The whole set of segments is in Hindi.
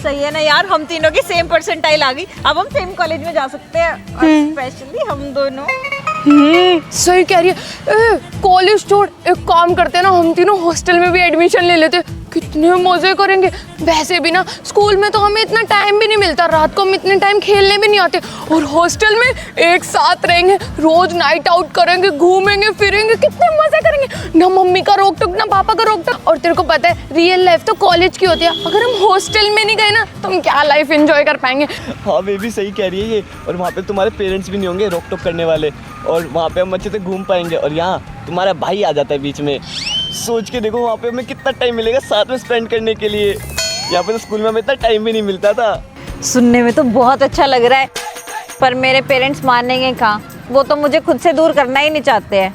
सही है ना यार, हम तीनों की सेम परसेंटाइल आ गई, अब हम सेम कॉलेज में जा सकते हैं, और स्पेशली हम दोनों। सही कह रही है। कॉलेज छोड़, एक काम करते हैं ना, हम तीनों हॉस्टल में भी एडमिशन ले लेते, कितने मजे करेंगे। वैसे भी ना स्कूल में तो हमें इतना टाइम भी नहीं मिलता, रात को हम इतने टाइम खेलने भी नहीं आते, और हॉस्टल में एक साथ रहेंगे, रोज नाइट आउट करेंगे, घूमेंगे फिरेंगे, कितने मजे करेंगे। ना मम्मी का रोक टोक ना पापा का रोक टोक। और तेरे को पता है रियल लाइफ तो कॉलेज की होती है, अगर हम हॉस्टल में नहीं गए ना तो हम क्या लाइफ एंजॉय कर पाएंगे। हाँ बेबी सही कह रही है ये, और वहाँ पे तुम्हारे पेरेंट्स भी नहीं होंगे रोक टोक करने वाले, और वहाँ पे हम अच्छे से घूम पाएंगे। और यहाँ तुम्हारा भाई आ जाता है बीच में, सोच के देखो वहाँ पे हमें कितना टाइम मिलेगा साथ में स्पेंड करने के लिए। यहाँ पे तो स्कूल में हमें इतना टाइम भी नहीं मिलता था। सुनने में तो बहुत अच्छा लग रहा है, पर मेरे पेरेंट्स मानेंगे कहाँ, वो तो मुझे खुद से दूर करना ही नहीं चाहते हैं।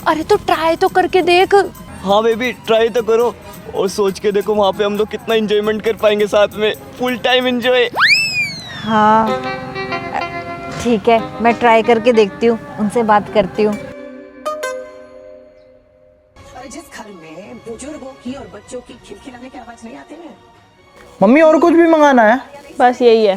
अरे तो ट्राई तो करके देख। हाँ बेबी ट्राई तो करो, और सोच के देखो वहाँ पे हम लोग कितना एंजॉयमेंट कर पाएंगे साथ में, फुल टाइम एंजॉय। हाँ ठीक है, मैं ट्राई करके देखती हूँ, उनसे बात करती हूँ। जिस घर में बुजुर्गों की और बच्चों की खिलखिलाने की आवाज नहीं आती है। मम्मी और कुछ भी मंगाना है? बस यही है।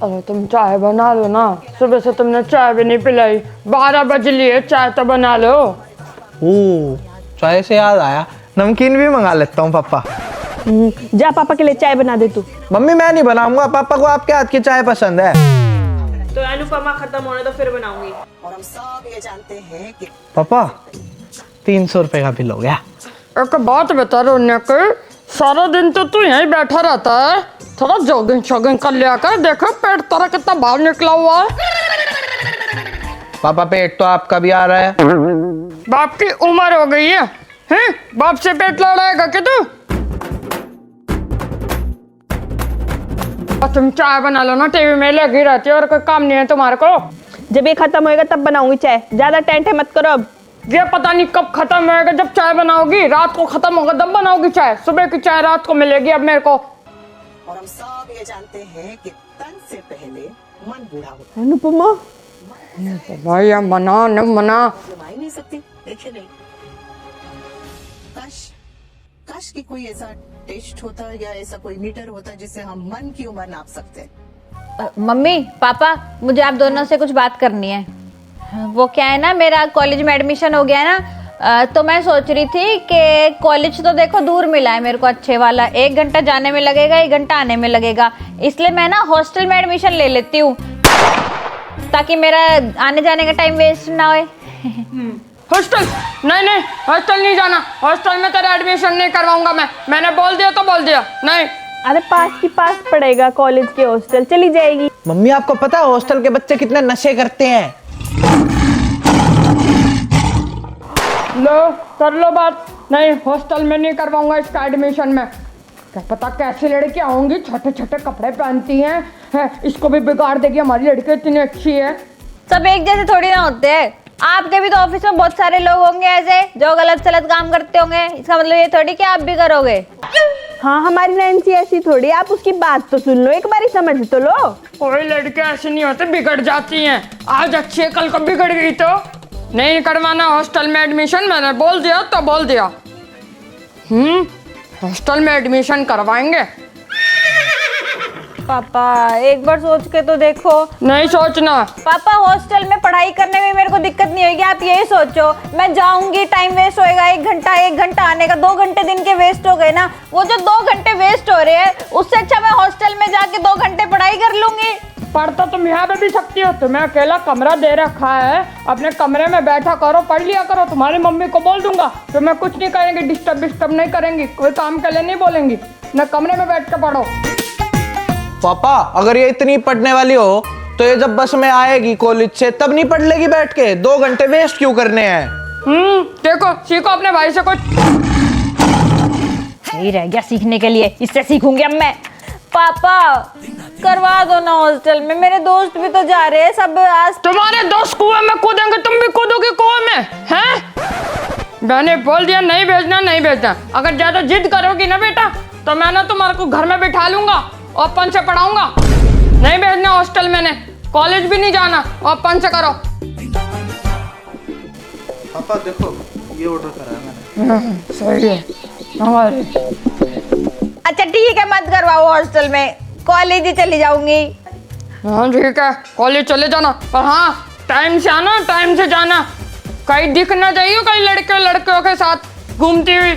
अरे तुम चाय बना लो ना, सुबह से तुमने चाय भी नहीं पिलाई, 12 बज लिए, चाय तो बना लो। ओह चाय से याद आया, नमकीन भी मंगा लेता हूँ पापा। जा पापा के लिए चाय बना दे तू। मम्मी मैं नहीं बनाऊंगा, पापा को आपके हाथ की चाय पसंद है। तो अनुपमा खत्म होने तो फिर बनाऊंगी। और हम सब ये जानते हैं कि पापा 300 रुपए का बिल हो गया। एक बात बता रोने के, सारा दिन तो तू यहीं बैठा रहता है, थोड़ा जॉगिंग शॉगिंग कर लिया कर, देखो पेट तेरा कितना बाहर निकला हुआ है। पापा पेट तो आपका भी आ रहा है। बाप की उम्र हो गई है, हैं? बाप से पेट लड़ाएगा कि तू? और तुम चाय बना लो ना, टीवी में लगी रहती है और कोई काम नहीं है तुम्हारे को। जब ये खत्म होएगा तब बनाऊंगी चाय, ज्यादा टेंशन मत करो अब। ये पता नहीं कब खत्म होएगा, जब चाय बनाओगी रात को खत्म होगा तब बनाओगी चाय, सुबह की चाय रात को मिलेगी अब मेरे को। और हम सब ये जानते हैं कि तन से पहले मन बूढ़ा होता अनुपमा भाई मना न मना, ही नहीं सकती, देखे नहीं। काश काश की कोई ऐसा टेस्ट होता या ऐसा कोई मीटर होता जिससे हम मन की उम्र नाप सकते। मम्मी पापा, मुझे आप दोनों से कुछ बात करनी है। वो क्या है ना, मेरा कॉलेज में एडमिशन हो गया है ना, तो मैं सोच रही थी कि कॉलेज तो देखो दूर मिला है मेरे को अच्छे वाला, 1 घंटा जाने में लगेगा, 1 घंटा आने में लगेगा, इसलिए मैं ना हॉस्टल में एडमिशन ले लेती हूँ, ताकि मेरा आने जाने का टाइम वेस्ट ना होए। हॉस्टल नहीं नहीं, हॉस्टल नहीं जाना, हॉस्टल में तेरा एडमिशन नहीं करवाऊंगा मैंने बोल दिया तो बोल दिया, नहीं। अरे पास की पास पड़ेगा कॉलेज के हॉस्टल, चली जाएगी। मम्मी आपको पता है हॉस्टल के बच्चे कितने नशे करते हैं? लो कर लो बात, नहीं हॉस्टल में नहीं करवाऊंगा इसका एडमिशन में। क्या पता कैसी लड़कियां होंगी, छोटे छोटे कपड़े पहनती हैं, इसको भी बिगाड़ देगी, हमारी लड़की इतनी अच्छी है। सब एक जैसे थोड़ी ना होते हैं, आपके भी तो ऑफिस में बहुत सारे लोग होंगे ऐसे जो गलत सलत काम करते होंगे, इसका मतलब ये थोड़ी कि आप भी करोगे। हाँ हमारी नैन्सी ऐसी थोड़ी, आप उसकी बात तो सुन लो, एक बार समझ तो लो। कोई लड़के ऐसी नहीं होते, बिगड़ जाती हैं, आज अच्छी है कल को बिगड़ गई तो। नहीं करवाना हॉस्टल में एडमिशन, मैंने बोल दिया तो बोल दिया। हॉस्टल में एडमिशन करवाएंगे। पापा एक बार सोच के तो देखो। नहीं सोचना पापा, हॉस्टल में पढ़ाई करने में मेरे को दिक्कत नहीं होगी, आप यही सोचो, मैं जाऊंगी टाइम वेस्ट होएगा, 1 घंटा आने का, 2 घंटे दिन के वेस्ट हो गए ना, वो जो 2 घंटे वेस्ट हो रहे हैं उससे अच्छा मैं हॉस्टल में जाके 2 घंटे पढ़ाई कर लूंगी। पढ़ तो तुम यहाँ पे भी सकती हो, तुम्हें अकेला कमरा दे रखा है, अपने कमरे में बैठा करो, पढ़ लिया करो। तुम्हारी मम्मी को बोल दूंगा तो मैं कुछ नहीं करेंगी, डिस्टर्ब नहीं करेंगी, कोई काम के लिए नहीं बोलेंगी, मैं कमरे में बैठ के पढ़ो। पापा अगर ये इतनी पढ़ने वाली हो तो ये जब बस में आएगी कॉलेज से तब नहीं पढ़ लेगी बैठ के, 2 घंटे वेस्ट क्यों करने हैं? देखो सीखो अपने भाई से कुछ। यही रह गया सीखने के लिए, इससे सीखूंगी अब मैं। पापा करवा दो ना हॉस्टल में, मेरे दोस्त भी तो जा रहे हैं सब। आज तुम्हारे दोस्त कुएं में कूदेंगे, तुम भी कूदोगे कुएं में, हैं? मैंने बोल दिया नहीं भेजना नहीं भेजना, अगर ज्यादा जिद करोगी ना बेटा तो मैं ना तुम्हारे को घर में बिठा लूंगा, ओपन से पढ़ाऊंगा। नहीं भेजना हॉस्टल में, कॉलेज भी नहीं जाना, ओपन से करो। पापा देखो ये ऑर्डर करा है मैंने। सही है हमारे करवाओ हॉस्टल में, कॉलेज ही चली जाऊंगी। हाँ ठीक है, कॉलेज चले जाना, पर हाँ टाइम से आना, टाइम से जाना। कहीं दिखना चाहिए कहीं लड़के लड़कियों के साथ घूमती हुई।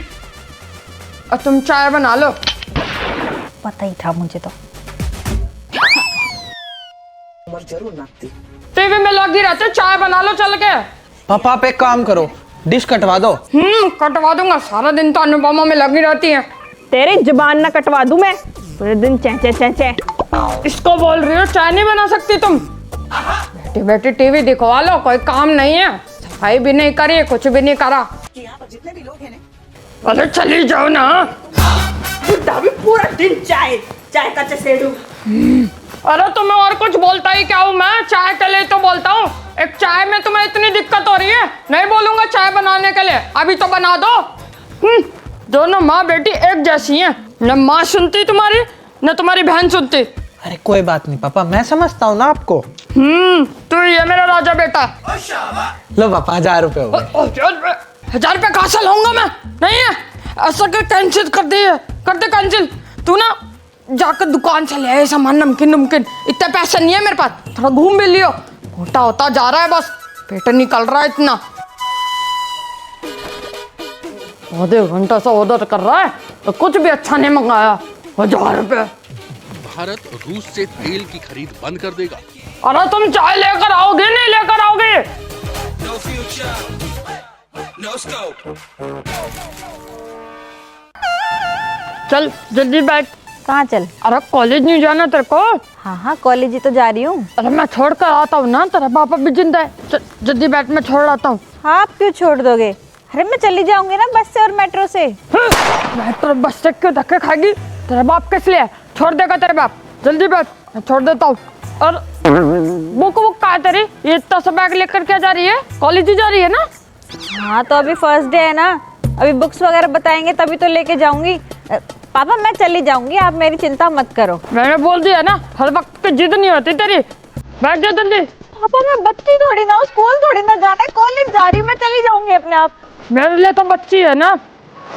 और तुम चाय बना लो। पता ही था मुझे तो। जरूर नापती। टीवी में लगी रहते, चाय बना लो चल के। पापा आप एक काम करो, डिश कटवा दो। कटवा दूंगा, सारा दिन तो अनुपमा में लगी रहती है। तेरी जुबान ना कटवा दूं मैं, पूरे दिन चें चें चें। इसको बोल रही हो चाय नहीं बना सकती तुम? बैठी बैठी टीवी दिखवा लो, कोई काम नहीं है, सफाई भी नहीं करी, कुछ भी नहीं करा। कि यहाँ पर जितने भी लोग हैं ना, अरे चली जाओ ना। बुड्ढा भी पूरा दिन चाय चाय का चसेड़ू। अरे तुम्हें और कुछ बोलता ही क्या हूँ मैं, चाय के लिए तो बोलता हूँ। एक चाय में तुम्हें इतनी दिक्कत हो रही है, नहीं बोलूंगा चाय बनाने के लिए, अभी तो बना दो। दोनों माँ बेटी एक जैसी हैं, न माँ सुनती तुम्हारी न तुम्हारी बहन सुनती। अरे कोई बात नहीं पापा, मैं समझता हूँ ना आपको। तू ये मेरा राजा बेटा। लो पापा 1000 रुपए हो गए। 1000 रुपए कहाँ से लाऊंगा मैं? नहीं है ऐसा, कैंसिल कर दे कैंसिल। तू ना जाकर दुकान से ले आए सामान, नमकीन, इतने पैसे नहीं है मेरे पास, थोड़ा घूम भी लियो। मोटा होता जा रहा है, बस पेट निकल रहा है इतना। आधे घंटा से ऑर्डर कर रहा है तो कुछ भी अच्छा नहीं मंगाया। 1000 रुपए। भारत रूस से तेल की खरीद बंद कर देगा। अरे तुम चाय लेकर आओगे नहीं लेकर आओगे? चल जल्दी बैठ। कहाँ चल? अरे कॉलेज नहीं जाना तेरे को? हाँ हाँ कॉलेज ही तो जा रही हूँ। अरे मैं छोड़ कर आता हूँ ना, तेरा पापा भी जिंदा है। जल्दी बैठ, मैं छोड़ आता हूँ। हाँ आप क्यों छोड़ दोगे? अरे मैं चली जाऊंगी ना बस से और मेट्रो से। मेट्रो बस से क्यों धक्के खाएगी? तेरा बाप किस लिए छोड़ देगा तेरे बाप? जल्दी बैठ, मैं छोड़ देता हूँ। और बुक कहाँ तेरी? ये इतना सा बैग लेकर क्या जा रही है? कॉलेज ही जा रही है ना? हाँ तो अभी फर्स्ट डे है ना, अभी बुक्स वगैरह बताएंगे तभी तो लेके जाऊंगी। पापा मैं चली जाऊंगी, आप मेरी चिंता मत करो। मैंने बोल दिया ना, हर वक्त पे जिद नहीं होती तेरी। बैठ जा जल्दी। पापा मैं बच्ची थोड़ी ना हूँ, स्कूल थोड़ी ना जाना है, कॉलेज जा रही हूँ, मैं चली जाऊंगी अपने आप। मेरे लिए तो बच्ची है ना।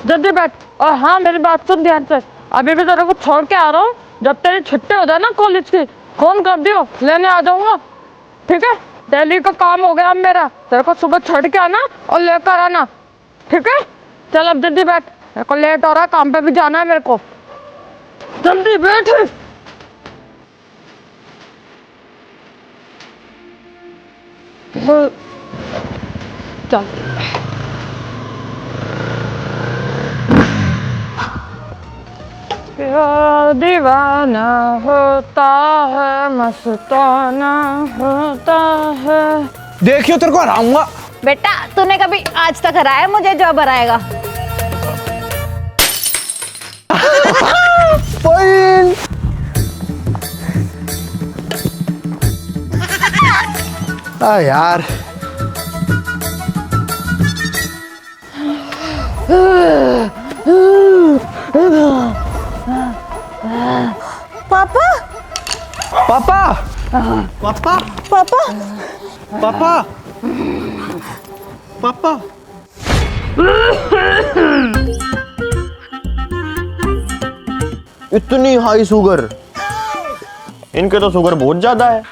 जल्दी बैठ। और हाँ मेरी बात सुन ध्यान से, अभी भी तेरे को छोड़ के आ रहा हूँ। जब तेरी छुट्टी हो जाए ना कॉलेज की, फोन कर दियो, लेने आ जाऊंगा। ठीक है, दिल्ली का काम हो गया अब मेरा। तेरे को सुबह छोड़ के आना और लेकर आना, ठीक है? चल अब जल्दी बैठ, मेरे को लेट हो रहा है, काम पे भी जाना है मेरे को। जल्दी बैठ। चल प्यार दीवाना होता है, मस्ताना होता है। देखियो तेरे को हराऊंगा। बेटा तूने कभी आज तक हराया मुझे, जो अब हराएगा। यार पापा पापा पापा पापा पापा पापा इतनी हाई शुगर, इनके तो शुगर बहुत ज्यादा है।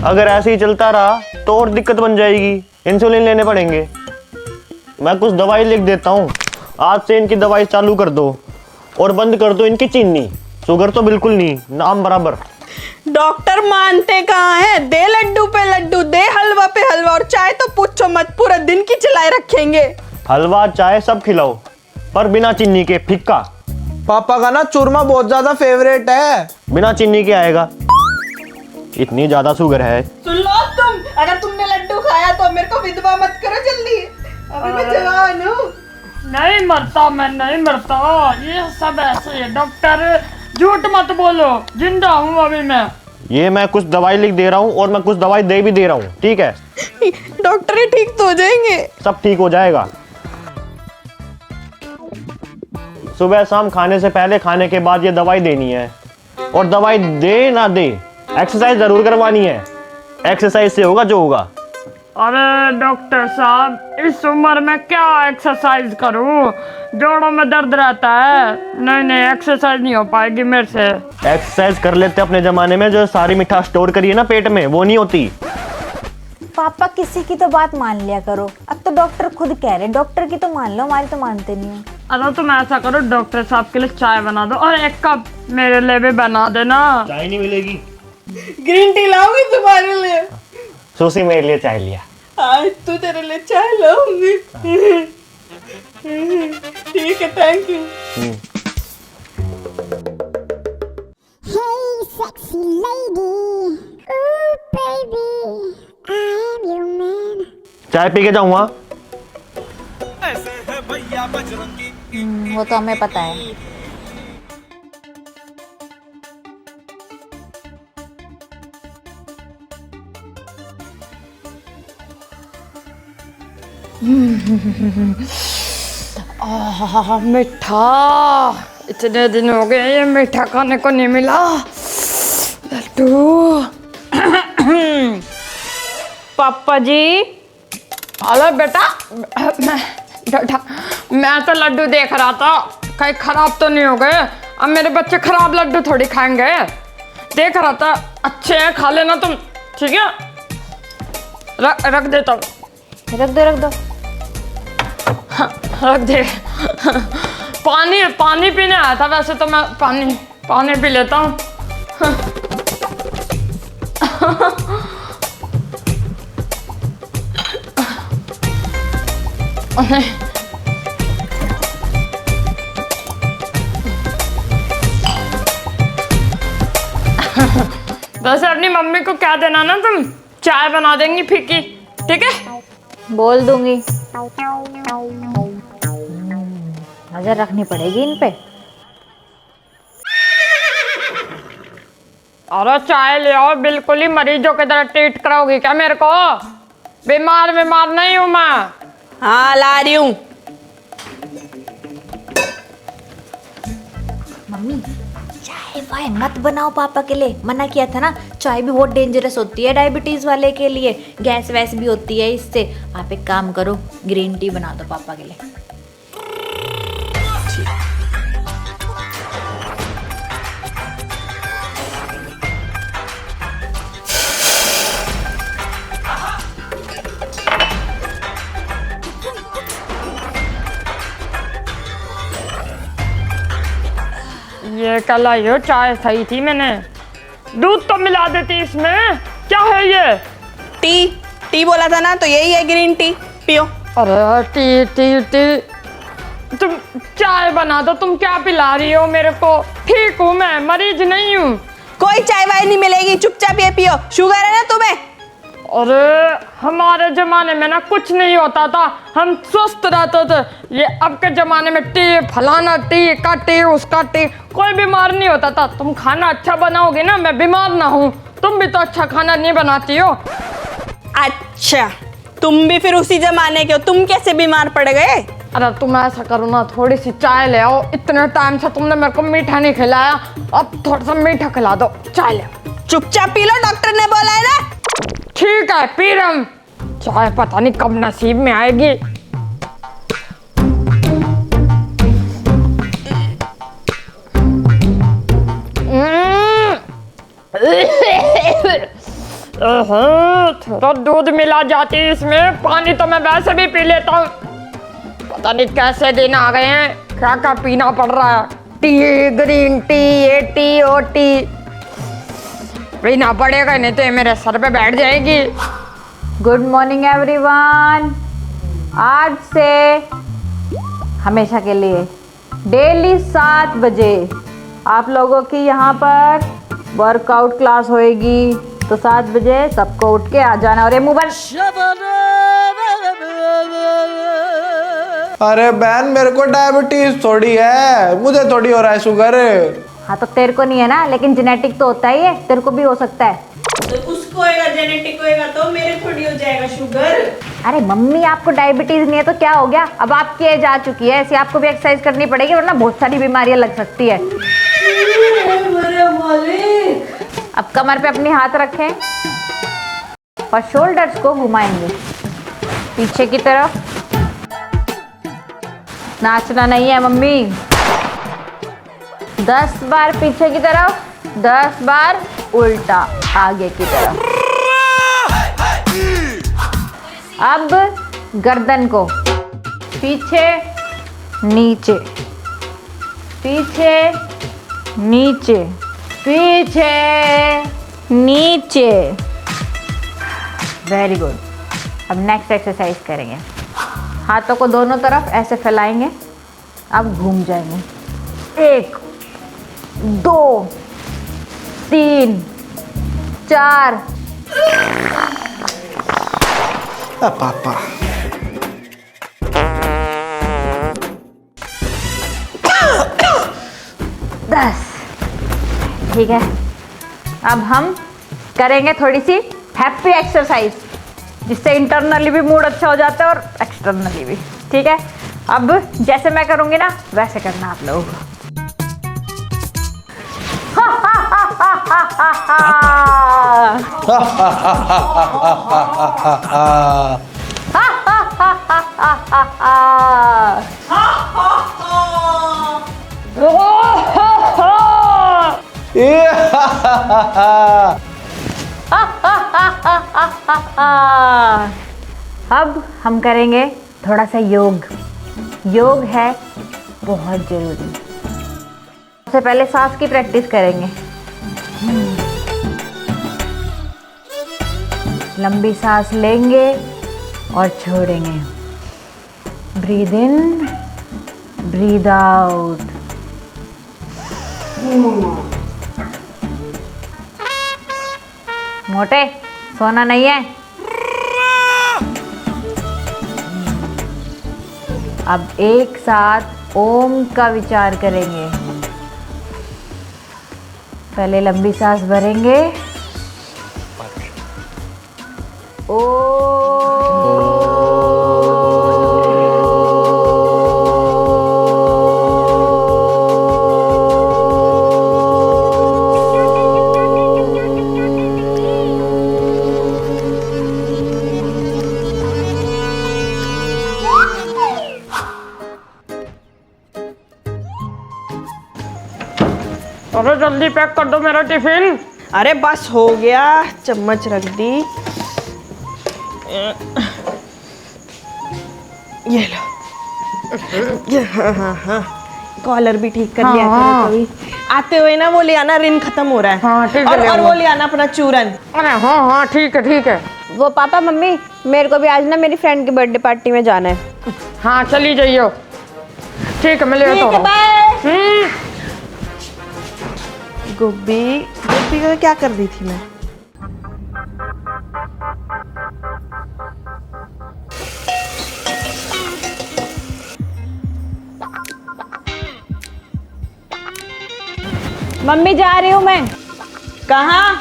अगर ऐसे ही चलता रहा तो और दिक्कत बन जाएगी, इंसुलिन लेने पड़ेंगे। मैं कुछ दवाई लिख देता हूँ, आज से इनकी दवाई चालू कर दो और बंद कर दो इनकी चीनी। शुगर तो बिल्कुल नहीं, नाम बराबर। डॉक्टर मानते कहाँ है? दे लड्डू पे लड्डू, दे हलवा पे हलवा, और चाय तो पूछो मत, पूरा दिन की चलाए रखेंगे। हलवा चाय सब खिलाओ, पर बिना चीनी के, फिक्का। पापा का ना चूरमा बहुत ज्यादा फेवरेट है। बिना चीनी के आएगा। इतनी ज्यादा शुगर है। सुन लो तुम, अगर तुमने लड्डू खाया तो मेरे को विधवा मत करो जल्दी, अभी मैं जवान हूँ। नहीं मरता, मैं नहीं मरता, ये सब ऐसे है। डॉक्टर झूठ मत बोलो, जिंदा हूँ अभी मैं। ये मैं कुछ दवाई लिख दे रहा हूँ और मैं कुछ दवाई दे भी दे रहा हूँ, ठीक है? डॉक्टर ही ठीक तो हो जाएंगे। सब ठीक हो जाएगा। सुबह शाम खाने से पहले, खाने के बाद ये दवाई देनी है। और दवाई दे ना दे, एक्सरसाइज जरूर करवानी है। एक्सरसाइज से होगा जो होगा। अरे डॉक्टर साहब, इस उम्र में क्या एक्सरसाइज करूं? जोड़ों में दर्द रहता है। नहीं, एक्सरसाइज नहीं हो पाएगी मेरे से। एक्सरसाइज कर लेते अपने जमाने में, जो सारी मिठास स्टोर करी है ना पेट में, वो नहीं होती। पापा किसी की तो बात मान लिया करो, अब तो डॉक्टर खुद कह रहे, डॉक्टर की तो मान लो, हमारी तो मानते नहीं हो। अरे तुम ऐसा करो, डॉक्टर साहब के लिए चाय बना दो और 1 कप मेरे लिए भी बना देना। चाय नहीं मिलेगी। ग्रीन टी लाऊंगी तुम्हारे लिए। सुशी मेरे लिए चाय लिया। आज तू तेरे लिए चाय लाऊंगी। ठीक है, thank you. Hey, sexy lady. Ooh, baby. I'm your man. चाय पी के जाऊंगा। वो तो हमें पता है। मीठा, इतने दिन हो गए ये मीठा खाने को नहीं मिला। लड्डू। पापा जी। हेलो बेटा। मैं तो लड्डू देख रहा था, कहीं खराब तो नहीं हो गए। अब मेरे बच्चे खराब लड्डू थोड़ी खाएंगे। देख रहा था, अच्छे हैं, खा लेना तुम, ठीक है? रख देता हूँ। रख दो। रख दे। पानी पीने आया था, वैसे तो मैं पानी पी लेता हूँ। वैसे अपनी मम्मी को कह देना ना, तुम चाय बना देंगी फीकी, ठीक है? बोल दूंगी। नजर रखनी पड़ेगी इन पे। अरे चाय ले आओ, बिल्कुल ही मरीजों की तरह ट्रीट कराओगी क्या मेरे को? बीमार नहीं हूँ मैं। हाँ, ला रही हूँ। मम्मी चाय वाय मत बनाओ पापा के लिए, मना किया था ना। चाय भी बहुत डेंजरस होती है डायबिटीज वाले के लिए, गैस वैस भी होती है इससे। आप एक काम करो, ग्रीन टी बना दो पापा के लिए। ये क्या लाई हो? चाय सही थी, मैंने दूध तो मिला देती इसमें। क्या है ये? टी बोला था ना, तो यही है ग्रीन टी, पियो। अरे टी तुम चाय बना दो। तुम क्या पिला रही हो मेरे को? ठीक हूँ मैं, मरीज नहीं हूँ। कोई चाय वाय नहीं मिलेगी, चुपचाप ये पियो। शुगर है ना तुम्हें? अरे हमारे जमाने में ना कुछ नहीं होता था, हम स्वस्थ रहते थे। ये अब के जमाने में टी, फलाना टी का टी, उसका टी, कोई बीमार नहीं होता था। तुम खाना अच्छा बनाओगे ना, मैं बीमार ना हूँ। तुम भी तो अच्छा खाना नहीं बनाती हो। अच्छा, तुम भी फिर उसी जमाने के हो। तुम कैसे बीमार पड़ गए? अरे तुम ऐसा करो ना, थोड़ी सी चाय ले आओ। इतने टाइम से तुमने मेरे को मीठा नहीं खिलाया, अब थोड़ा सा मीठा खिला दो। चाय ले आओ। चुपचाप पी लो, डॉक्टर ने बोला है ना। ठीक है, पी रहा हूं। चाय पता नहीं कब नसीब में आएगी। थोड़ा दूध मिला जाती इसमें, पानी तो मैं वैसे भी पी लेता हूँ। पता नहीं कैसे दिन आ गए हैं, क्या क्या पीना पड़ रहा है। टी, ग्रीन टी, ये टी, वो टी पीना पड़ेगा, नहीं तो ये मेरे सर पे बैठ जाएगी। Good morning everyone. आज से हमेशा के लिए डेली 7 बजे आप लोगों की यहाँ पर वर्कआउट क्लास होएगी, तो 7 बजे सबको उठ के आ जाना। और ये मोबाइल। अरे बहन, मेरे को डायबिटीज थोड़ी है, मुझे थोड़ी हो रहा है शुगर। हाँ तो तेरे को नहीं है ना, लेकिन जेनेटिक तो होता ही है, तेरे को भी हो सकता है। तो उसको होएगा, जेनेटिक होएगा, तो मेरे थोड़ी हो जाएगा शुगर। अरे मम्मी, आपको डायबिटीज नहीं है तो क्या हो गया? अब आपकी एज आ चुकी है, ऐसे आपको भी एक्सरसाइज करनी पड़ेगी, वरना बहुत सारी बीमारियां लग सकती है। अब कमर पे अपनी हाथ रखें। और शोल्डर्स को घुमाएंगे पीछे की तरफ। नाचना नहीं है मम्मी। 10 बार पीछे की तरफ, 10 बार उल्टा आगे की तरफ। अब गर्दन को पीछे नीचे, पीछे नीचे, पीछे नीचे। Very good. अब नेक्स्ट एक्सरसाइज करेंगे। हाथों को दोनों तरफ ऐसे फैलाएंगे। अब घूम जाएंगे। 1 2 3 4। पापा 10। ठीक है, अब हम करेंगे थोड़ी सी हैप्पी एक्सरसाइज, जिससे इंटरनली भी मूड अच्छा हो जाता है और एक्सटर्नली भी। ठीक है, अब जैसे मैं करूंगी ना वैसे करना आप लोग। अब हम करेंगे थोड़ा सा योग। योग है बहुत जरूरी। सबसे पहले सांस की प्रैक्टिस करेंगे। लंबी सांस लेंगे और छोड़ेंगे। Breathe in, breathe out. मोटे सोना नहीं है। अब एक साथ ओम का विचार करेंगे। पहले लंबी सांस भरेंगे। ओ अरे जल्दी पैक कर दो मेरा टिफिन। अरे बस हो गया, चम्मच रख दी। ये लो। हाँ। कॉलर भी ठीक कर लिया करो कभी। आते हुए ना वो ले आना, रिन खत्म हो रहा है। हाँ, ठीक है, और वो ले आना अपना चूरन। अरे हाँ ठीक है। वो पापा मम्मी, मेरे को भी आज ना मेरी फ्रेंड की बर्थडे पार्टी में जाना है। हाँ चली जाइयो। ठीक है, मैं ले आता हूँ। बाय। गुब्बी का क्या कर रही थी मैं? मम्मी जा रही हूँ मैं। कहाँ?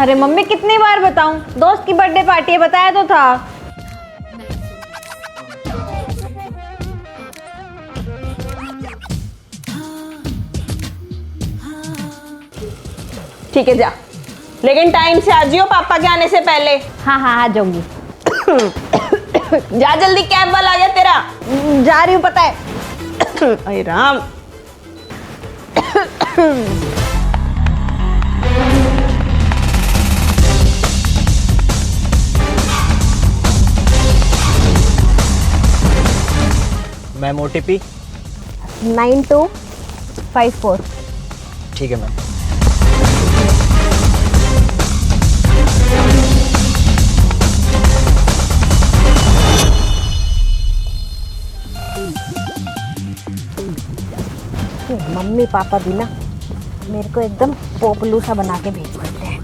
अरे मम्मी कितनी बार बताऊं, दोस्त की बर्थडे पार्टी है, बताया तो था। ठीक है जा, लेकिन टाइम से आ जियो पापा के आने से पहले। हाँ आ जाऊंगी। जा जल्दी, कैब वाला आ गया तेरा। जा रही हूँ, पता है। अरे राम। Ma'am OTP 9254। ठीक है मैम। मम्मी पापा भी ना मेरे को एकदम पोपलू सा बना के भेज देते हैं।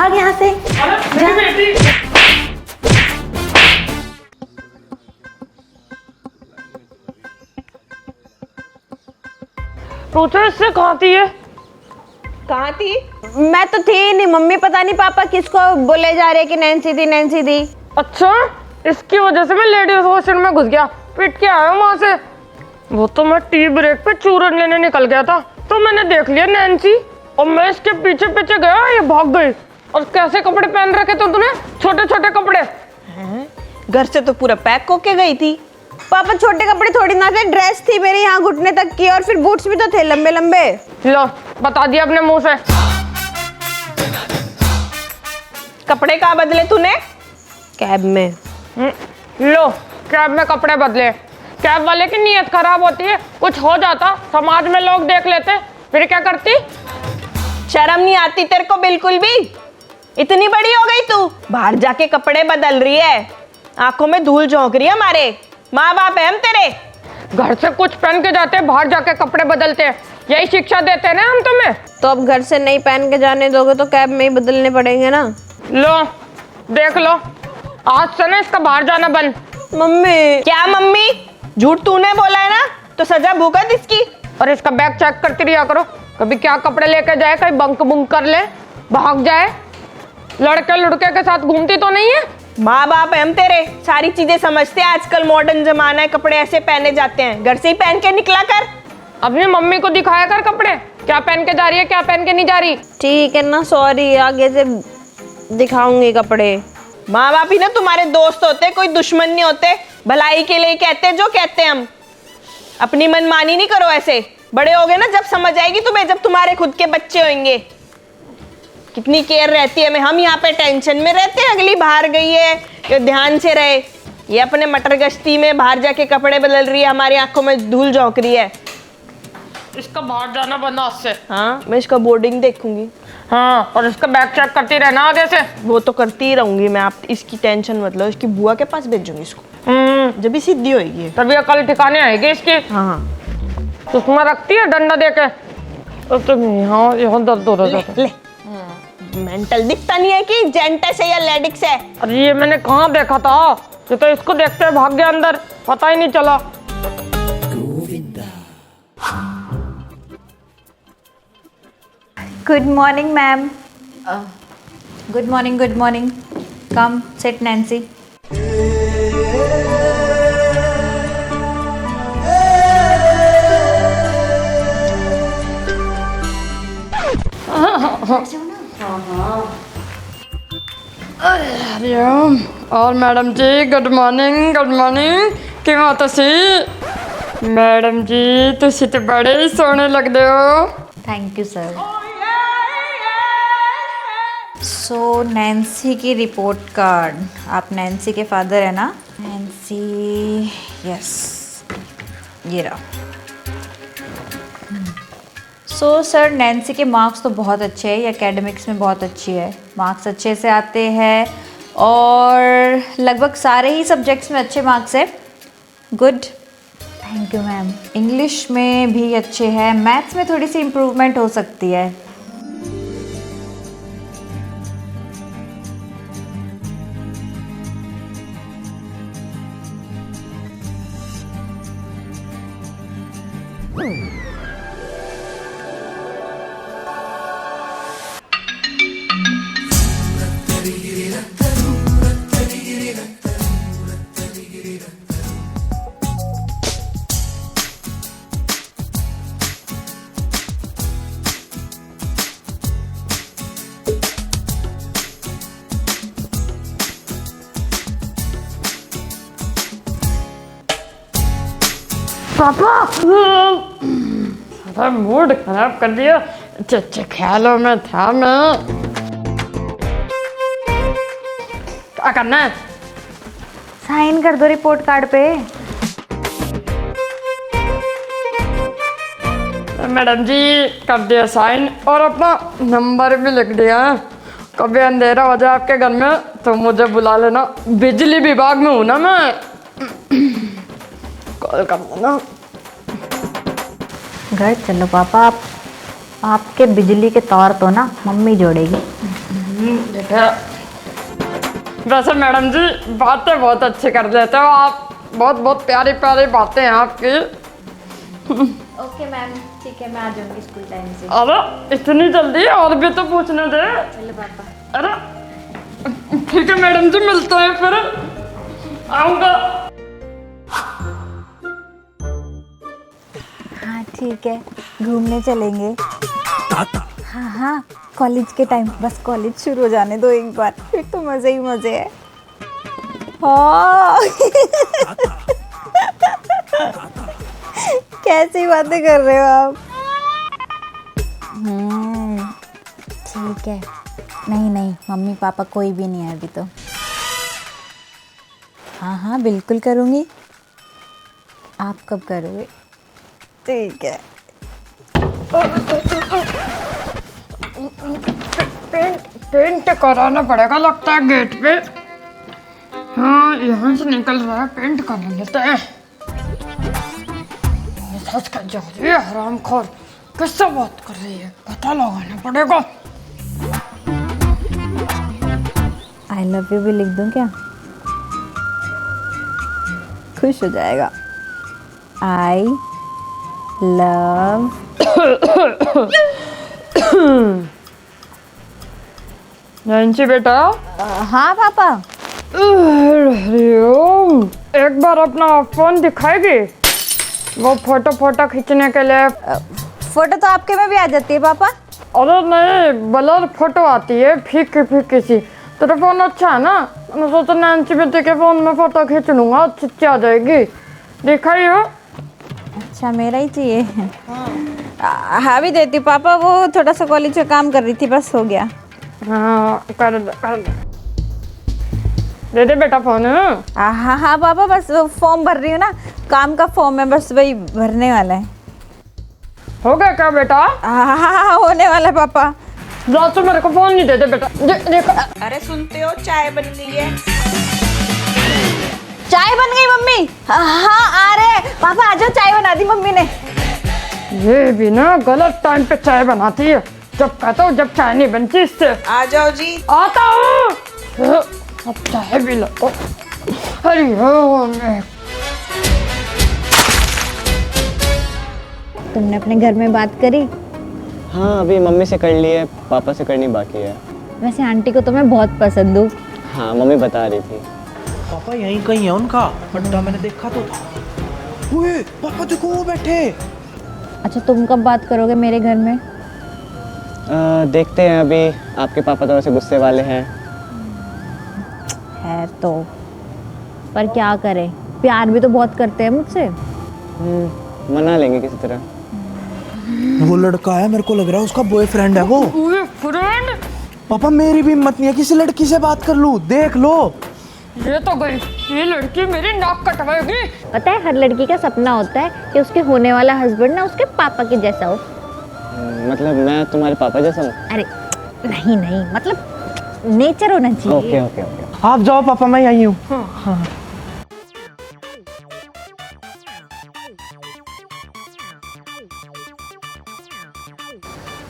भाग यहाँ से। पूछो इससे कहाँ थी ये? कहाँ थी? मैं तो थी नहीं मम्मी, पता नहीं पापा किसको बोले जा रहे कि नैन्सी थी नैन्सी थी। अच्छा, इसकी वजह से मैं लेडीज हॉस्टल में घुस गया, पिट के आया वहां से। वो तो मैं टी ब्रेक पे चूरन लेने निकल गया था, तो मैंने देख लिया नैन्सी, और मैं इसके पीछे पीछे गया, ये भाग गई। और कैसे कपड़े पहन रखे थे तूने? छोटे छोटे कपड़े। घर से तो पूरा पैक होके गई थी। पापा छोटे कपड़े थोड़ी ना थे, ड्रेस थी मेरे यहाँ घुटने तक की, और फिर बूट्स भी तो थे लंबे लंबे। लो बता दिया अपने मुंह से। कपड़े कहाँ बदले तूने? कैब में। लो कैब में कपड़े बदले। कैब वाले की नीयत खराब होती है, कुछ हो जाता समाज में लोग देख लेते, फिर क्या करती? शर्म नहीं आती तेरे को बिल्कुल भी? इतनी बड़ी हो गई तू, बाहर जाके कपड़े बदल रही है, आंखों में धूल झोंक रही है। हमारे माँ बाप है हम तेरे। घर से कुछ पहन के जाते, बाहर जाके कपड़े बदलते, यही शिक्षा देते हैं ना हम तुम्हें। तो अब घर से नहीं पहन के जाने दोगे तो कैब में ही बदलने पड़ेंगे ना। लो देख लो, आज से ना इसका बाहर जाना बंद। मम्मी। क्या मम्मी? झूठ तूने बोला है ना, तो सजा भुगत इसकी। और इसका बैग चेक करती रहा करो, कभी क्या कपड़े लेके जाए, कहीं बंक बुंक कर ले, भाग जाए। लड़के लुड़के के साथ घूमती तो नहीं है? माँ बाप है हम तेरे, सारी चीजें समझते हैं। आजकल मॉडर्न जमाना है, कपड़े ऐसे पहने जाते हैं, घर से ही पहन के निकला कर। अपनी मम्मी को दिखाया कर कपड़े, क्या पहन के जा रही है, क्या पहन के नहीं जा रही। ठीक है ना, सॉरी, आगे से दिखाऊंगी कपड़े। माँ बाप ही ना तुम्हारे दोस्त होते, कोई दुश्मन नहीं होते। भलाई के लिए कहते हैं जो कहते हैं हम। अपनी मनमानी नहीं करो ऐसे। बड़े होगे ना जब समझ आएगी तुम्हें, जब तुम्हारे खुद के बच्चे होंगे। कितनी केयर रहती है। हम यहाँ पे टेंशन में रहते हैं, अगली बाहर गई है, ये ध्यान से रहे। ये अपने मटर गश्ती में बाहर जाके कपड़े बदल रही है, हमारी आंखों में धूल झोंक रही है। इसका बाहर जाना बंद आज से। हाँ, मैं इसका बोर्डिंग देखूंगी। हाँ, और इसका बैग चेक करती रहना आगे से। वो तो करती ही रहूंगी मैं, आप इसकी टेंशन मत लो। इसकी बुआ के पास भेजूंगी इसको, जब भी सीधी होगी तभी अकल ठिकाने आएगी इसकी। हाँ उसमें रखती है डंडा देके, तो तुम यहाँ दर्द हो रहा है। ले मेंटल दिखता नहीं है कि जेंटस है या लेडिक्स है। अरे ये मैंने कहाँ देखा था, ये तो इसको देखते हैं भाग गया अंदर, पता ही नहीं चला। Good morning ma'am. Good morning, good morning. Come sit Nancy. और मैडम जी गुड मॉर्निंग, गुड मॉर्निंग। क्यों तुसी मैडम जी, तुसी तो बड़े ही सोहने लगदे हो। Thank you sir. So Nancy की रिपोर्ट कार्ड। आप नैन्सी के फादर है ना? नैन्सी, यस, ये रहा। सो सर, नैन्सी के मार्क्स तो बहुत अच्छे हैं, ये एकेडमिक्स में बहुत अच्छी है, मार्क्स अच्छे से आते हैं और लगभग सारे ही सब्जेक्ट्स में अच्छे मार्क्स है। Good, thank you ma'am. English में भी अच्छे हैं, मैथ्स में थोड़ी सी इम्प्रूवमेंट हो सकती है। पापा, अरे मूड खराब कर दिया। अच्छे ख्यालों में था मैं। क्या करना है? साइन कर दो रिपोर्ट कार्ड पे। मैडम जी कर दिया साइन और अपना नंबर भी लिख दिया। कभी अंधेरा हो जाए आपके घर में तो मुझे बुला लेना, बिजली विभाग में हूँ ना मैं, कॉल कर देना। घर चलो पापा, आपके बिजली के तार तो ना मम्मी जोड़ेगी। बेटा वैसे मैडम जी बातें बहुत अच्छी कर लेते हो आप, बहुत बहुत प्यारी प्यारी बातें हैं आपकी। ओके मैम, ठीक है, मैं आ जाऊंगी स्कूल टाइम से। अरे इतनी जल्दी, और भी तो पूछने दे। चलो पापा। अरे ठीक है मैडम जी, मिलते हैं फिर, आऊँगा। हाँ ठीक है, घूमने चलेंगे। हाँ हाँ, कॉलेज के टाइम, बस कॉलेज शुरू हो जाने दो एक बार, फिर तो मज़े ही मज़े है। हाँ कैसी बातें कर रहे हो आप? ठीक है। नहीं नहीं, मम्मी पापा कोई भी नहीं है अभी तो। हाँ हाँ बिल्कुल करूँगी। आप कब करोगे? ठीक है। पेंट कराना पड़ेगा लगता है गेट पे। हाँ यहाँ से निकल रहा है, पेंट कर लेते हैं। सच कर जा रही है हरामखोर, किससे बात कर रही है, पता लगाना पड़ेगा। आई लव यू भी लिख दूं क्या? खुश हो जाएगा। I love. नैन्सी बेटा। हाँ पापा। एक बार अपना फोन दिखाएगी, वो फोटो खींचने के लिए। फोटो तो आपके में भी आ जाती है पापा। अरे नहीं, ब्लर फोटो आती है, फीकी सी। तेरा फोन अच्छा है ना, मैं सोचा नैन्सी बेटे के फोन में फोटो खींच लूंगा, अच्छी आ जाएगी। दिखाई हो? अच्छा मेरा ही चाहिए। हाँ भी देती पापा, वो थोड़ा सा कॉलेज का काम कर रही थी, बस हो गया। हाँ कर दे दे बेटा फोन। हाँ हाँ पापा, बस फॉर्म भर रही हूँ ना, काम का फॉर्म है, बस वही भरने वाला है। हो गया क्या बेटा? हाँ होने वाला है पापा। तो मेरे को फोन नहीं देते बेटा। देखो। अरे सुनते हो, चाय बन गई है। चाय बन गई मम्मी? हाँ आ रहे पापा, आ जाओ, चाय बना दी मम्मी ने। ये भी ना गलत टाइम पे चाय बनाती है, जब कहता हूँ जब चाय नहीं बनती इससे। आ जाओ जी। आता हूँ, अब चाय भी लो। अरे तुमने अपने घर में बात करी? हाँ अभी मम्मी से कर ली है, पापा से करनी बाकी है। वैसे आंटी को तो मैं बहुत पसंद हूँ। हाँ मम्मी बता रही थी। पापा यहीं कहीं है उनका अड्डा, मैंने देखा तो था। ओए पापा देखो वो बैठे। अच्छा तुम कब बात करोगे मेरे घर में? देखते हैं, अभी आपके पापा थोड़े से गुस्से वाले हैं। है तो, पर क्या करें, प्यार भी तो बहुत करते हैं मुझसे। मना लेंगे किसी तरह। वो लड़का है, मेरे को लग रहा है उसका बॉयफ्रेंड है वो। फ्रेंड, पापा मेरी भी हिम्मत नहीं है किसी लड़की से बात कर लूं, देख लो। ये तो गई, ये लड़की मेरी नाक कटवाएगी। पता है, हर लड़की का सपना होता है कि उसके होने वाला हस्बैंड ना उसके पापा के जैसा हो। मतलब मैं तुम्हारे पापा जैसा हूँ? अरे नहीं नहीं, मतलब नेचर होना चाहिए। Okay okay okay. आप जाओ पापा, मैं यहीं हूँ। हाँ।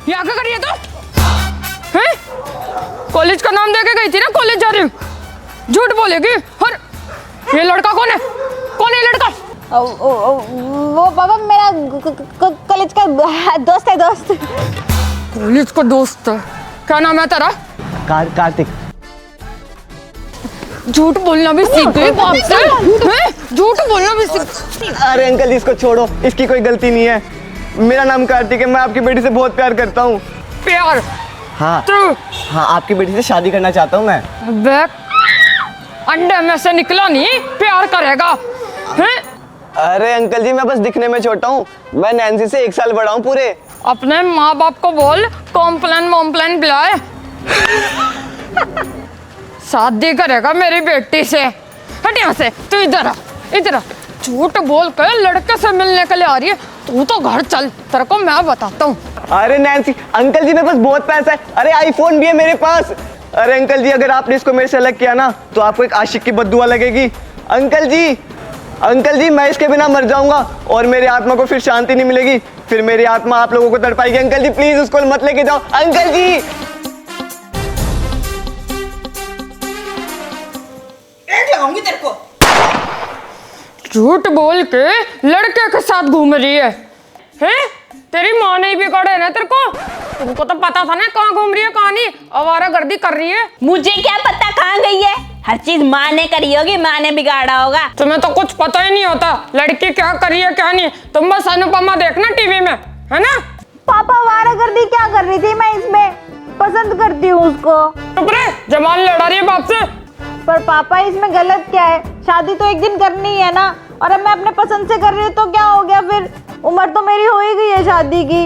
यहाँ क्या कर रही है तू? हैं? कॉलेज का नाम देके गई थी ना, कॉलेज जा रही हूँ, झूठ बोलेगी। और ये लड़का कौन है? कौन है लड़का? वो पापा मेरा कॉलेज का दोस्त है, दोस्त। कॉलेज का दोस्त है? क्या नाम है तेरा? कार्तिक। झूठ बोलना भी सीख गई बाप से? हैं? झूठ बोलना भी सीख। अरे अंकल जी इसको छोड़ो, इसकी कोई गलती नहीं है। मेरा नाम कार्तिक है, मैं आपकी बेटी से बहुत प्यार करता हूँ। प्यार? हाँ तू? हाँ, आपकी बेटी से शादी करना चाहता हूँ मैं। बैक अंडे में से निकला नहीं, प्यार करेगा? हैं? अरे अंकल जी मैं बस दिखने में छोटा हूँ, मैं नैन्सी से 1 साल बड़ा हूँ पूरे। अपने माँ बाप को बोल कॉम्प्लेन वॉम्प्लेन बुलाए, शादी करेगा मेरी बेटी से। हट यहाँ से, तू इधर आ, इधर आ। झूठ बोल कर लड़के से मिलने के लिए आ रही है, तू तो घर चल, तेरे को मैं बताता हूँ। अरे नैन्सी, अंकल जी मेरे पास बहुत पैसा है, अरे आईफोन भी है मेरे पास। अरे अंकल जी अगर आपने इसको मेरे से अलग किया ना तो आपको एक आशिक की बद्दुआ लगेगी। अंकल जी मैं इसके बिना मर जाऊंगा और मेरी आत्मा को फिर शांति नहीं मिलेगी, फिर मेरी आत्मा आप लोगों को तड़पाएगी। अंकल जी प्लीज उसको मत लेके जाओ। अंकल जी झूठ बोल के लड़के के साथ घूम रही है हैं? तेरी माँ ने ही बिगाड़ा है ना तेरे को। तुमको तो पता था ना कहाँ घूम रही है कहाँ नहीं, आवारागर्दी कर रही है। मुझे क्या पता कहाँ गई है, हर चीज माँ ने करी होगी, माँ ने बिगाड़ा होगा। तुम्हें तो कुछ पता ही नहीं होता लड़की क्या कर रही है क्या नहीं। तुम बस अनुपमा देखना टीवी में, है ना। पापा आवारागर्दी क्या कर रही थी, मैं इसमें पसंद करती हूँ उसको। चुप रहे, जमाल लड़ा रही है बाप से। पर पापा इसमें गलत क्या है, शादी तो एक दिन करनी ही है ना, और अब मैं अपने पसंद से कर रही हूँ तो क्या हो गया फिर, उम्र तो मेरी हो ही गई है शादी की।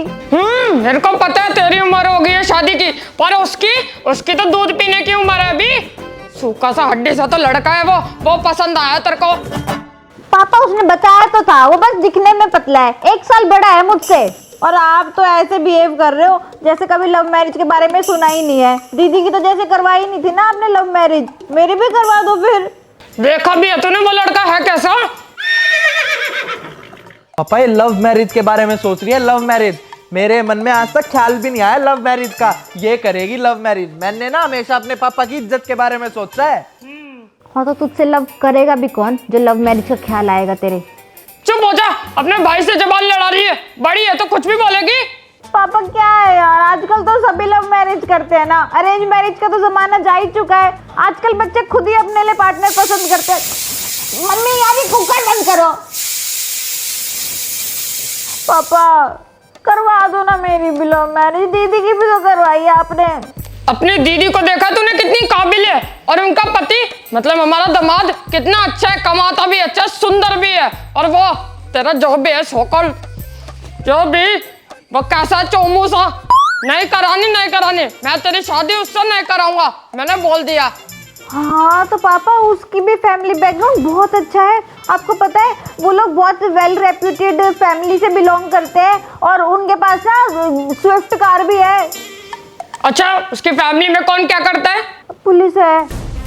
मेरे को पता है तेरी उम्र हो गई है शादी की, पर उसकी तो दूध पीने की उम्र है अभी। सूखा सा हड्डी सा तो लड़का है वो पसंद आया तेरे को। पापा उसने बताया तो था, वो बस दिखने में पतला है, 1 साल बड़ा है मुझसे। और आप तो ऐसे बिहेव कर रहे हो जैसे कभी लव मैरिज के बारे में सुना ही नहीं है। दीदी की तो जैसे करवाई नहीं थी ना आपने लव मैरिज, मेरी भी करवा दो फिर। देखा भी है तूने वो लड़का है कैसा। पापा ये लव मैरिज के बारे में सोच रही है, लव मैरिज। मेरे मन में आज तक ख्याल भी नहीं आया लव मैरिज का, ये करेगी लव मैरिज। मैंने ना हमेशा अपने पापा की इज्जत के बारे में सोचा है। हाँ तो तुझसे लव करेगा भी कौन जो लव मैरिज का ख्याल आएगा तेरे। चुप हो जा, अपने भाई से जबान लड़ा रही है, बड़ी है तो कुछ भी बोलेगी। पापा क्या है यार, आजकल तो सभी लव मैरिज करते हैं ना, अरेंज मैरिज का तो जमाना जा ही चुका है। आजकल बच्चे खुद ही अपने लिए पार्टनर पसंद करते हैं। मम्मी यार ये कुकर बंद करो। पापा करवा दो ना मेरी भी लव मैरिज, दीदी की भी तो करवाई है आपने। अपनी दीदी को देखा तूने कितनी काबिल है, और उनका पति मतलब हमारा दामाद कितना अच्छा है, कमाता भी अच्छा, सुंदर भी है। और वो तेरा जो भी है सोकल जो भी वो कैसा चोमू सा, नहीं करानी, मैं तेरी शादी उससे नहीं कराऊंगा, मैंने बोल दिया। हाँ तो पापा उसकी भी फैमिली बैकग्राउंड बहुत अच्छा है। आपको पता है वो लोग बहुत वेल रेप्यूटेड फैमिली से बिलोंग करते हैं, और उनके पास ना स्विफ्ट कार भी है। अच्छा उसकी फैमिली में कौन क्या करता है। पुलिस है।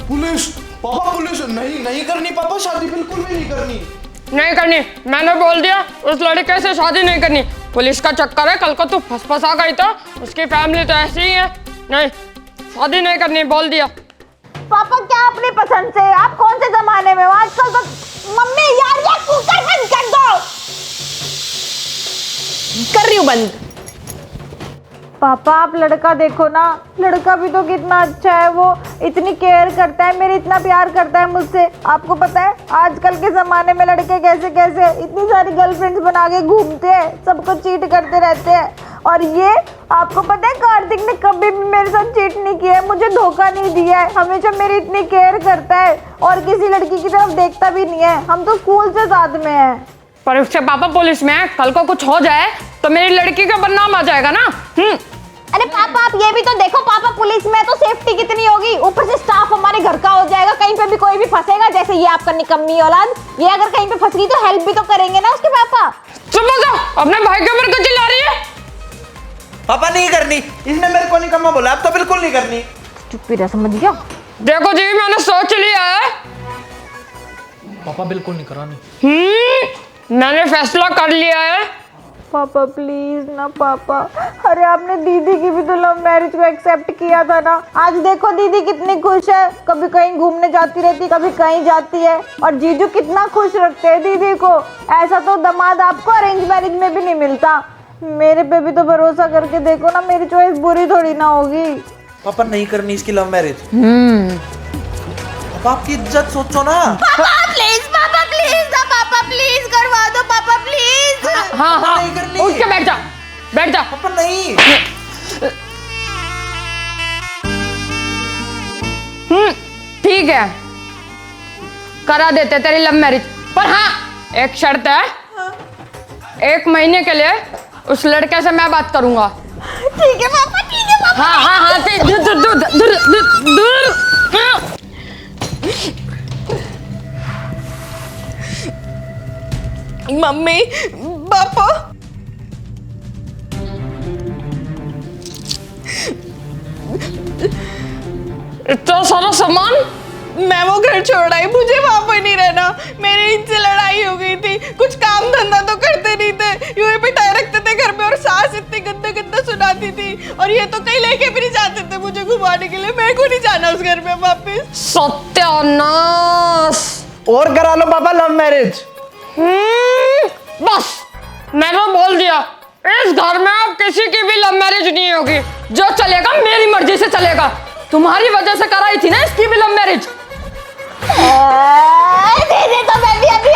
पुलिस? पापा पुलिस नहीं करनी पापा, शादी बिल्कुल भी नहीं करनी। नहीं करनी, मैंने बोल दिया, उस लड़के से शादी नहीं करनी। पुलिस का चक्कर है, कल को तू फंसा गई तो उसकी फैमिली तो ऐसी ही है, नहीं शादी नहीं करनी, बोल दिया। पापा क्या अपनी पसंद से, आप कौन से जमाने में हो आजकल तो। मम्मी यार ये कुकर बंद कर दो। कर रही हूँ बंद। पापा आप लड़का देखो ना, लड़का भी तो कितना अच्छा है, वो इतनी केयर करता है मेरे, इतना प्यार करता है मुझसे। आपको पता है आजकल के जमाने में लड़के कैसे कैसे इतनी सारी गर्लफ्रेंड्स बना के घूमते हैं, सबको चीट करते रहते हैं। और ये आपको पता है कार्तिक ने कभी भी मेरे साथ चीट नहीं किया है, मुझे धोखा नहीं दिया है, हमेशा मेरी इतनी केयर करता है और किसी लड़की की तरफ देखता भी नहीं है। हम तो स्कूल से साथ में हैं। पर उसके पापा पुलिस में है, कल को कुछ हो जाए तो मेरी लड़की का बदनाम आ जाएगा ना। अरे पापा आप ये भी तो देखो, पापा पुलिस में तो सेफ्टी कितनी होगी, ऊपर से स्टाफ हमारे घर का हो जाएगा, कहीं पे भी कोई भी फंसेगा, जैसे ये आपका निकम्मी औलाद, ये अगर कहीं पे फंस गई तो हेल्प भी तो करेंगे ना उसके पापा। चुप हो जा, अपने भाई के ऊपर क्यों चिल्ला रही है। पापा नहीं करनी, इसने मेरे को निकम्मा बोला, अब तो बिल्कुल नहीं करनी। चुप्पी रह, समझ गया। देखो जी मैंने सोच लिया है, पापा बिल्कुल नहीं करानी। मैंने फैसला कर लिया है। पापा प्लीज ना पापा, अरे आपने दीदी की भी तो लव मैरिज को एक्सेप्ट किया था ना। आज देखो दीदी कितनी खुश है, कभी कहीं घूमने जाती रहती, कभी कहीं जाती है, और जीजू कितना खुश रखते हैं दीदी को। ऐसा तो दामाद आपको अरेंज मैरिज में भी नहीं मिलता। मेरे पे भी तो भरोसा करके देखो ना, मेरी चॉइस बुरी थोड़ी ना होगी। पापा नहीं करनी इसकी लव मैरिज। पापा आपकी इज्जत सोचो ना। पापा प्लीज ना पापा प्लीज करवा दो पापा प्लीज। हाँ नहीं करनी। उठ के बैठ जा। पापा नहीं। ठीक है करा देते तेरी लव मैरिज, पर हाँ एक शर्त है, 1 महीने के लिए उस लड़के से मैं बात करूंगा। ठीक है पापा, ठीक है पापा। हाँ दूर। मम्मी पापा इतना सारा सामान, मैं वो घर छोड़ आई, मुझे वहां पर नहीं रहना। मेरी इनसे लड़ाई हो गई थी, कुछ काम धंधा तो करते नहीं थे, यूं ही बिठाए रखते थे घर में, और सास इतनी गंदा सुनाती थी, और ये तो कहीं लेके भी नहीं जाते थे मुझे घुमाने के लिए। मेरे को नहीं जाना उस घर में वापस। सत्यानाश। और करा लो पापा लव मैरिज। बस मैंने बोल दिया, इस घर में अब किसी की भी लव मैरिज नहीं होगी। जो चलेगा मेरी मर्जी से चलेगा। तुम्हारी वजह से कराई थी ना इसकी भी लव मैरिज। दीदी तो मैं भी अभी